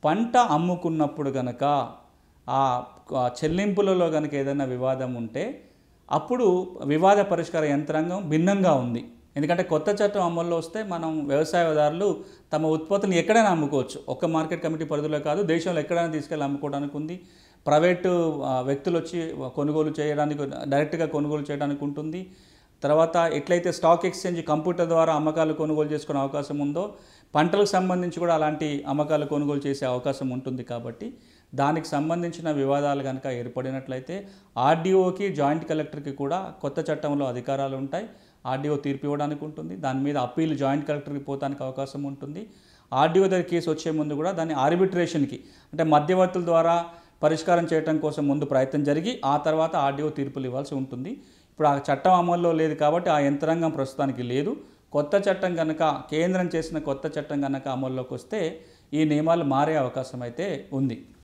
పంట అమ్ముకున్నప్పుడు గనక ఆ చెల్లింపులలో గనక ఏదైనా వివాదం ఉంటే అప్పుడు వివాద పరిష్కార యంత్రాంగం భిన్నంగా ఉంది. ఎందుకంటే కొత్త చట్టం అమల్లో వస్తే మనం వ్యవసాయదారులు తమ ఉత్పత్తులను ఎక్కడైనా అమ్ముకోవచ్చు. ఒక్క మార్కెట్ కమిటీ పరిధిలో కాదు, దేశంలో ఎక్కడైనా తీసుకెళ్ళి అమ్ముకోవడానికి ఉంది. ప్రైవేటు వ్యక్తులు వచ్చి కొనుగోలు చేయడానికి, డైరెక్ట్గా కొనుగోలు చేయడానికి ఉంటుంది. తర్వాత ఎట్లయితే స్టాక్ ఎక్స్చేంజ్ కంప్యూటర్ ద్వారా అమ్మకాలు కొనుగోలు చేసుకునే అవకాశం ఉందో, పంటలకు సంబంధించి కూడా అలాంటి అమ్మకాలు కొనుగోలు చేసే అవకాశం ఉంటుంది. కాబట్టి దానికి సంబంధించిన వివాదాలు కనుక ఏర్పడినట్లయితే ఆర్డీఓకి, జాయింట్ కలెక్టర్కి కూడా కొత్త చట్టంలో అధికారాలు ఉంటాయి. ఆర్డీఓ తీర్పు ఇవ్వడానికి ఉంటుంది. దాని మీద అప్పీల్ జాయింట్ కలెక్టర్కి పోతానికి అవకాశం ఉంటుంది. ఆర్డీఓ దగ్గర కేసు వచ్చే ముందు కూడా దాన్ని ఆర్బిట్రేషన్కి, అంటే మధ్యవర్తుల ద్వారా పరిష్కారం చేయడం కోసం ముందు ప్రయత్నం జరిగి ఆ తర్వాత ఆర్డీఓ తీర్పులు ఇవ్వాల్సి ఉంటుంది. ఇప్పుడు ఆ చట్టం అమల్లో లేదు కాబట్టి ఆ యంత్రాంగం ప్రస్తుతానికి లేదు. కొత్త చట్టం కనుక, కేంద్రం చేసిన కొత్త చట్టం కనుక అమల్లోకి వస్తే ఈ నియమాలు మారే అవకాశం అయితే ఉంది.